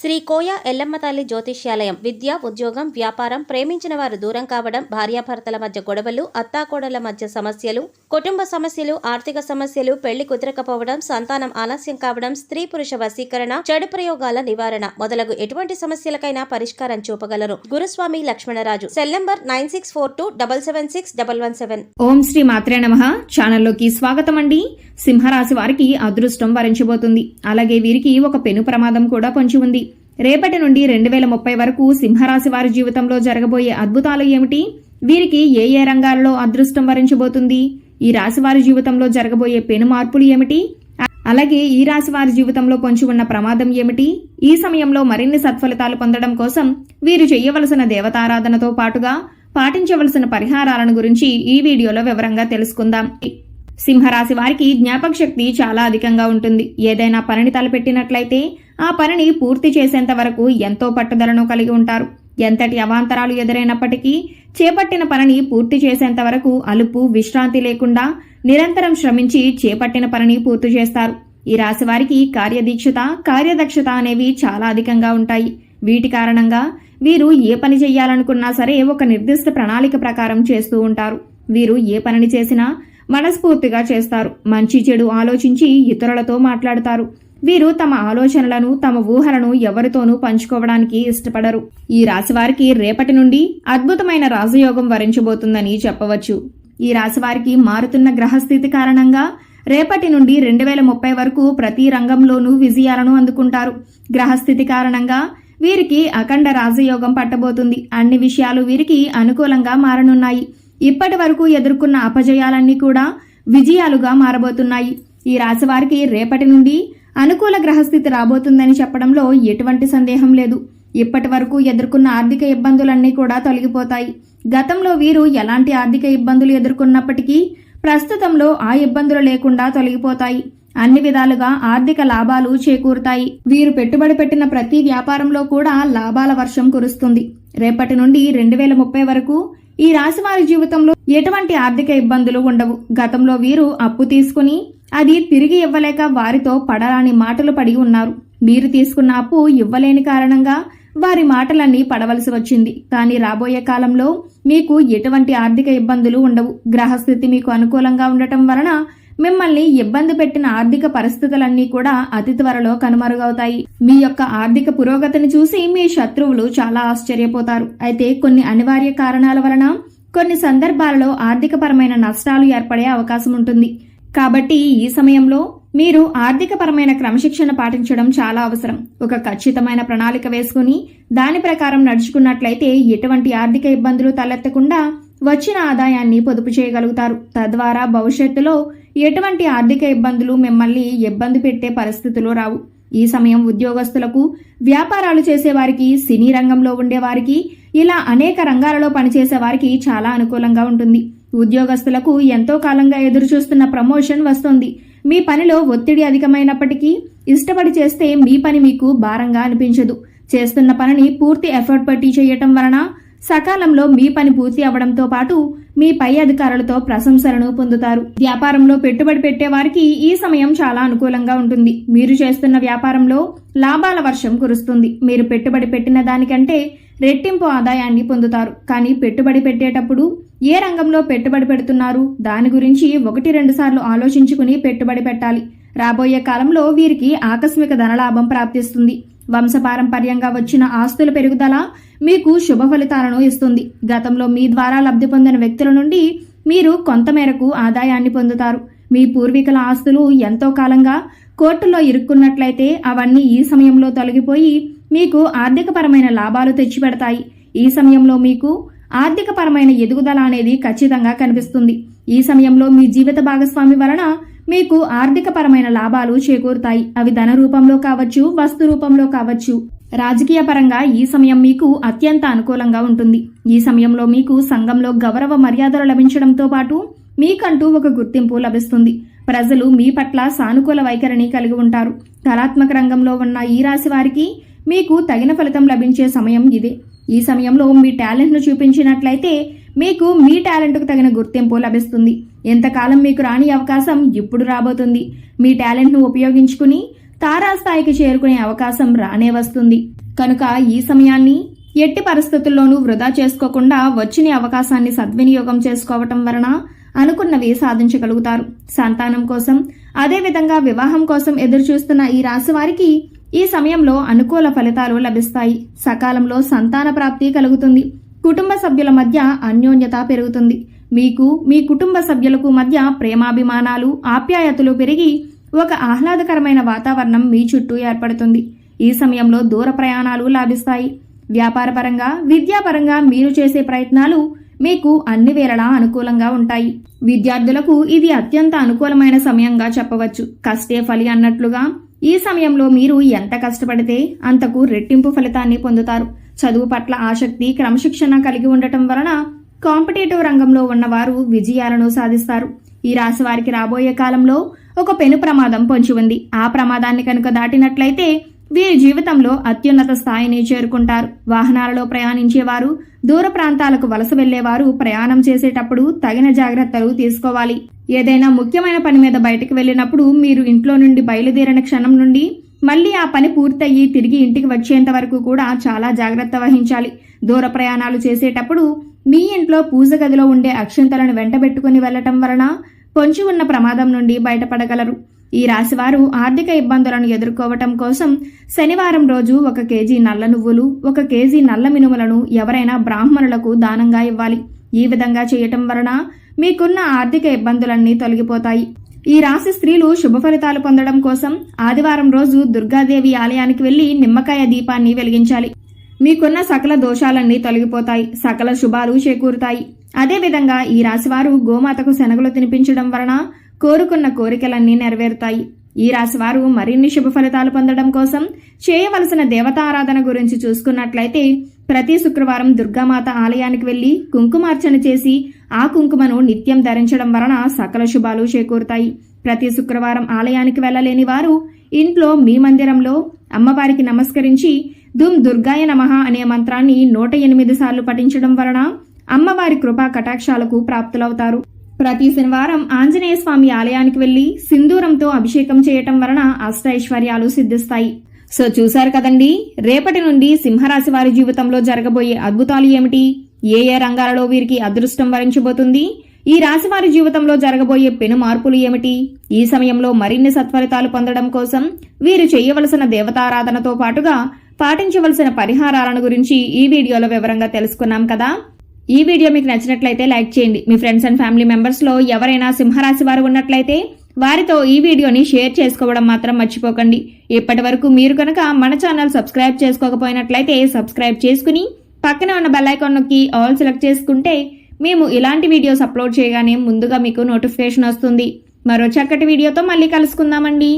శ్రీ కోయ ఎల్లమ్మ తల్లి జ్యోతిష్యాలయం. విద్య, ఉద్యోగం, వ్యాపారం, ప్రేమించిన వారు దూరం కావడం, భార్యాభర్తల మధ్య గొడవలు, అత్తాకోడళ్ల మధ్య సమస్యలు, కుటుంబ సమస్యలు, ఆర్థిక సమస్యలు, పెళ్లి కుదరకపోవడం, సంతానం ఆలస్యం కావడం, స్త్రీ పురుష వశీకరణ, చెడు ప్రయోగాల నివారణ మొదలగు ఎటువంటి సమస్యలకైనా పరిష్కారం చూపగలరు. గురుస్వామి లక్ష్మణరాజు. Cell number 9642776117. ఓం శ్రీ మాత్రే నమః. ఛానల్లోకి స్వాగతం అండి. సింహరాశి వారికి అదృష్టం వరించబోతుంది. అలాగే వీరికి ఒక పెను ప్రమాదం కూడా పొంచి ఉంది. రేపటి నుండి 2030 వరకు సింహరాశి వారి జీవితంలో జరగబోయే అద్భుతాలు ఏమిటి? వీరికి ఏ ఏ రంగాలలో అదృష్టం వరించబోతుంది? ఈ రాశి వారి జీవితంలో జరగబోయే పెను మార్పులు ఏమిటి? అలాగే ఈ రాశి వారి జీవితంలో పొంచి ఉన్న ప్రమాదం ఏమిటి? ఈ సమయంలో మరిన్ని సత్ఫలితాలు పొందడం కోసం వీరు చేయవలసిన దేవతారాధనతో పాటుగా పాటించవలసిన పరిహారాలను గురించి ఈ వీడియోలో వివరంగా తెలుసుకుందాం. సింహరాశి వారికి జ్ఞాపక శక్తి చాలా అధికంగా ఉంటుంది. ఏదైనా పనిని తలపెట్టినట్లయితే ఆ పనిని పూర్తి చేసేంత వరకు ఎంతో పట్టుదలను కలిగి ఉంటారు. ఎంతటి అవాంతరాలు ఎదురైనప్పటికీ చేపట్టిన పనిని పూర్తి చేసేంత వరకు అలుపు విశ్రాంతి లేకుండా నిరంతరం శ్రమించి చేపట్టిన పనిని పూర్తి చేస్తారు. ఈ రాశి వారికి కార్యదీక్షత, కార్యదక్షత అనేవి చాలా అధికంగా ఉంటాయి. వీటి కారణంగా వీరు ఏ పని చేయాలనుకున్నా సరే ఒక నిర్దిష్ట ప్రణాళిక ప్రకారం చేస్తూ ఉంటారు. వీరు ఏ పనిని చేసినా మనస్ఫూర్తిగా చేస్తారు. మంచి చెడు ఆలోచించి ఇతరులతో మాట్లాడతారు. వీరు తమ ఆలోచనలను, తమ ఊహలను ఎవరితోనూ పంచుకోవడానికి ఇష్టపడరు. ఈ రాశి వారికి రేపటి నుండి అద్భుతమైన రాజయోగం వరించబోతుందని చెప్పవచ్చు. ఈ రాశి వారికి మారుతున్న గ్రహస్థితి కారణంగా రేపటి నుండి 2030 వరకు ప్రతి రంగంలోనూ విజయాలను అందుకుంటారు. గ్రహస్థితి కారణంగా వీరికి అఖండ రాజయోగం పట్టబోతుంది. అన్ని విషయాలు వీరికి అనుకూలంగా మారనున్నాయి. ఇప్పటి వరకు ఎదుర్కొన్న అపజయాలన్నీ కూడా విజయాలుగా మారబోతున్నాయి. ఈ రాశి వారికి రేపటి నుండి అనుకూల గ్రహస్థితి రాబోతుందని చెప్పడంలో ఎటువంటి సందేహం లేదు. ఇప్పటి వరకు ఎదుర్కొన్న ఆర్థిక ఇబ్బందులన్నీ కూడా తొలగిపోతాయి. గతంలో వీరు ఎలాంటి ఆర్థిక ఇబ్బందులు ఎదుర్కొన్నప్పటికీ ప్రస్తుతంలో ఆ ఇబ్బందులు లేకుండా తొలగిపోతాయి. అన్ని విధాలుగా ఆర్థిక లాభాలు చేకూరుతాయి. వీరు పెట్టుబడి పెట్టిన ప్రతి వ్యాపారంలో కూడా లాభాల వర్షం కురుస్తుంది. రేపటి నుండి 2030 వరకు ఈ రాశి వారి జీవితంలో ఎటువంటి ఆర్థిక ఇబ్బందులు ఉండవు. గతంలో వీరు అప్పు తీసుకుని అది తిరిగి ఇవ్వలేక వారితో పడరాని మాటలు పడి ఉన్నారు. మీరు తీసుకున్న అప్పు ఇవ్వలేని కారణంగా వారి మాటలన్నీ పడవలసి వచ్చింది. కానీ రాబోయే కాలంలో మీకు ఎటువంటి ఆర్థిక ఇబ్బందులు ఉండవు. గ్రహస్థితి మీకు అనుకూలంగా ఉండటం వలన మిమ్మల్ని ఇబ్బంది పెట్టిన ఆర్థిక పరిస్థితులన్నీ కూడా అతి త్వరలో కనుమరుగవుతాయి. మీ యొక్క ఆర్థిక పురోగతిని చూసి మీ శత్రువులు చాలా ఆశ్చర్యపోతారు. అయితే కొన్ని అనివార్య కారణాల వలన కొన్ని సందర్భాలలో ఆర్థికపరమైన నష్టాలు ఏర్పడే అవకాశం ఉంటుంది. కాబట్టి ఈ సమయంలో మీరు ఆర్థికపరమైన క్రమశిక్షణ పాటించడం చాలా అవసరం. ఒక ఖచ్చితమైన ప్రణాళిక వేసుకుని దాని ప్రకారం నడుచుకున్నట్లయితే ఎటువంటి ఆర్థిక ఇబ్బందులు తలెత్తకుండా వచ్చిన ఆదాయాన్ని పొదుపు చేయగలుగుతారు. తద్వారా భవిష్యత్తులో ఎటువంటి ఆర్థిక ఇబ్బందులు మిమ్మల్ని ఇబ్బంది పెట్టే పరిస్థితులు రావు. ఈ సమయం ఉద్యోగస్తులకు, వ్యాపారాలు చేసేవారికి, సినీ రంగంలో ఉండేవారికి, ఇలా అనేక రంగాలలో పనిచేసే వారికి చాలా అనుకూలంగా ఉంటుంది. ఉద్యోగస్తులకు ఎంతో కాలంగా ఎదురు చూస్తున్న ప్రమోషన్ వస్తుంది. మీ పనిలో ఒత్తిడి అధికమైనప్పటికీ ఇష్టపడి చేస్తే మీ పని మీకు భారంగా అనిపించదు. చేస్తున్న పనిని పూర్తి ఎఫర్ట్ పెట్టి చేయటం వలన సకాలంలో మీ పని పూర్తి అవడంతో పాటు మీ పై అధికారులతో ప్రశంసలను పొందుతారు. వ్యాపారంలో పెట్టుబడి పెట్టే వారికి ఈ సమయం చాలా అనుకూలంగా ఉంటుంది. మీరు చేస్తున్న వ్యాపారంలో లాభాల వర్షం కురుస్తుంది. మీరు పెట్టుబడి పెట్టిన దానికంటే రెట్టింపు ఆదాయాన్ని పొందుతారు. కానీ పెట్టుబడి పెట్టేటప్పుడు ఏ రంగంలో పెట్టుబడి పెడుతున్నారు దాని గురించి 1-2 సార్లు ఆలోచించుకుని పెట్టుబడి పెట్టాలి. రాబోయే కాలంలో వీరికి ఆకస్మిక ధనలాభం ప్రాప్తిస్తుంది. వంశపారంపర్యంగా వచ్చిన ఆస్తుల పెరుగుదల మీకు శుభ ఫలితాలను ఇస్తుంది. గతంలో మీ ద్వారా లబ్ధి పొందిన వ్యక్తుల నుండి మీరు కొంతమేరకు ఆదాయాన్ని పొందుతారు. మీ పూర్వీకుల ఆస్తులు ఎంతో కాలంగా కోర్టులో ఇరుక్కున్నట్లయితే అవన్నీ ఈ సమయంలో తొలగిపోయి మీకు ఆర్థికపరమైన లాభాలు తెచ్చిపెడతాయి. ఈ సమయంలో మీకు ఆర్థికపరమైన ఎదుగుదల అనేది ఖచ్చితంగా కనిపిస్తుంది. ఈ సమయంలో మీ జీవిత భాగస్వామి వలన మీకు ఆర్థికపరమైన లాభాలు చేకూరుతాయి. అవి ధన రూపంలో కావచ్చు, వస్తు రూపంలో కావచ్చు. రాజకీయ పరంగా ఈ సమయం మీకు అత్యంత అనుకూలంగా ఉంటుంది. ఈ సమయంలో మీకు సంఘంలో గౌరవ మర్యాదలు లభించడంతో పాటు మీకంటూ ఒక గుర్తింపు లభిస్తుంది. ప్రజలు మీ పట్ల సానుకూల వైఖరిని కలిగి ఉంటారు. కళాత్మక రంగంలో ఉన్న ఈ రాశి వారికి మీకు తగిన ఫలితం లభించే సమయం ఇదే. ఈ సమయంలో మీ టాలెంట్ను చూపించినట్లయితే మీకు మీ టాలెంట్కు తగిన గుర్తింపు లభిస్తుంది. ఎంతకాలం మీకు రాని అవకాశం ఇప్పుడు రాబోతుంది. మీ టాలెంట్ను ఉపయోగించుకుని తారాస్థాయికి చేరుకునే అవకాశం రానే వస్తుంది. కనుక ఈ సమయాన్ని ఎట్టి పరిస్థితుల్లోనూ వృధా చేసుకోకుండా వచ్చిన అవకాశాన్ని సద్వినియోగం చేసుకోవటం వలన అనుకున్నవి సాధించగలుగుతారు. సంతానం కోసం, అదేవిధంగా వివాహం కోసం ఎదురుచూస్తున్న ఈ రాశి వారికి ఈ సమయంలో అనుకూల ఫలితాలు లభిస్తాయి. సకాలంలో సంతాన ప్రాప్తి కలుగుతుంది. కుటుంబ సభ్యుల మధ్య అన్యోన్యత పెరుగుతుంది. మీకు మీ కుటుంబ సభ్యులకు మధ్య ప్రేమాభిమానాలు, ఆప్యాయతలు పెరిగి ఒక ఆహ్లాదకరమైన వాతావరణం మీ చుట్టూ ఏర్పడుతుంది. ఈ సమయంలో దూర ప్రయాణాలు లాభిస్తాయి. వ్యాపారపరంగా, విద్యాపరంగా మీరు చేసే ప్రయత్నాలు మీకు అన్ని వేళలా అనుకూలంగా ఉంటాయి. విద్యార్థులకు ఇది అత్యంత అనుకూలమైన సమయంగా చెప్పవచ్చు. కష్టే ఫలి అన్నట్లుగా ఈ సమయంలో మీరు ఎంత కష్టపడితే అంతకు రెట్టింపు ఫలితాన్ని పొందుతారు. చదువు పట్ల ఆసక్తి, క్రమశిక్షణ కలిగి ఉండటం వలన కాంపిటేటివ్ రంగంలో ఉన్నవారు విజయాలను సాధిస్తారు. ఈ రాశి వారికి రాబోయే కాలంలో ఒక పెను ప్రమాదం పొంచి ఉంది. ఆ ప్రమాదాన్ని కనుక దాటినట్లయితే వీరి జీవితంలో అత్యున్నత స్థాయిని చేరుకుంటారు. వాహనాలలో ప్రయాణించేవారు, దూర ప్రాంతాలకు వలస వెళ్లేవారు ప్రయాణం చేసేటప్పుడు తగిన జాగ్రత్తలు తీసుకోవాలి. ఏదైనా ముఖ్యమైన పని మీద బయటకు వెళ్లినప్పుడు మీరు ఇంట్లో నుండి బయలుదేరిన క్షణం నుండి మళ్లీ ఆ పని పూర్తయ్యి తిరిగి ఇంటికి వచ్చేంత వరకు కూడా చాలా జాగ్రత్త వహించాలి. దూర ప్రయాణాలు చేసేటప్పుడు మీ ఇంట్లో పూజ గదిలో ఉండే అక్షంతలను వెంటబెట్టుకుని వెళ్లటం వలన పొంచి ఉన్న ప్రమాదం నుండి బయటపడగలరు. ఈ రాశివారు ఆర్థిక ఇబ్బందులను ఎదుర్కోవటం కోసం శనివారం రోజు 1 కేజీ నల్ల నువ్వులు, 1 కేజీ నల్ల మినుములను ఎవరైనా బ్రాహ్మణులకు దానంగా ఇవ్వాలి. ఈ విధంగా చేయటం వలన మీకున్న ఆర్థిక ఇబ్బందులన్నీ తొలగిపోతాయి. ఈ రాశి స్త్రీలు శుభ ఫలితాలు పొందడం కోసం ఆదివారం రోజు దుర్గాదేవి ఆలయానికి వెళ్లి నిమ్మకాయ దీపాన్ని వెలిగించాలి. మీకున్న సకల దోషాలన్నీ తొలగిపోతాయి. సకల శుభాలు చేకూరుతాయి. అదేవిధంగా ఈ రాశివారు గోమాతకు శనగలు తినిపించడం వలన కోరుకున్న కోరికలన్నీ నెరవేరుతాయి. ఈ రాశివారు మరిన్ని శుభ ఫలితాలు పొందడం కోసం చేయవలసిన దేవతారాధన గురించి చూసుకున్నట్లయితే ప్రతి శుక్రవారం దుర్గామాత ఆలయానికి వెళ్లి కుంకుమార్చన చేసి ఆ కుంకుమను నిత్యం ధరించడం వలన సకల శుభాలు చేకూరుతాయి. ప్రతి శుక్రవారం ఆలయానికి వెళ్లలేని వారు ఇంట్లో మీ మందిరంలో అమ్మవారికి నమస్కరించి దుమ్ దుర్గాయ నమః అనే మంత్రాన్ని 108 సార్లు పఠించడం వలన అమ్మవారి కృపా కటాక్షాలకు ప్రాప్తులవుతారు. ప్రతి శనివారం ఆంజనేయ స్వామి ఆలయానికి వెళ్లి సింధూరంతో అభిషేకం చేయటం వలన అష్టైశ్వర్యాలు సిద్ధిస్తాయి. సో చూశారు కదండి, రేపటి నుండి సింహరాశి వారి జీవితంలో జరగబోయే అద్భుతాలు ఏమిటి, ఏ ఏ రంగాలలో వీరికి అదృష్టం వరించబోతుంది, ఈ రాశి వారి జీవితంలో జరగబోయే పెను మార్పులు ఏమిటి, ఈ సమయంలో మరిన్ని సత్ఫలితాలు పొందడం కోసం వీరు చేయవలసిన దేవతారాధనతో పాటుగా పాటించవలసిన పరిహారాలను గురించి ఈ వీడియోలో వివరంగా తెలుసుకున్నాం కదా. ఈ వీడియో మీకు నచ్చినట్లయితే లైక్ చేయండి. మీ ఫ్రెండ్స్ అండ్ ఫ్యామిలీ మెంబర్స్ లో ఎవరైనా సింహరాశి వారు ఉన్నట్లయితే వారితో ఈ వీడియోని షేర్ చేసుకోవడం మాత్రం మర్చిపోకండి. ఇప్పటి వరకు మీరు కనుక మన ఛానల్ సబ్స్క్రైబ్ చేసుకోకపోయినట్లయితే సబ్స్క్రైబ్ చేసుకుని పక్కనే ఉన్న బెల్ ఐకాన్ నొక్కి ఆల్ సెలెక్ట్ చేసుకుంటే మేము ఇలాంటి వీడియోస్ అప్లోడ్ చేయగానే ముందుగా మీకు నోటిఫికేషన్ వస్తుంది. మరో చక్కటి వీడియోతో మళ్ళీ కలుసుకుందామండి.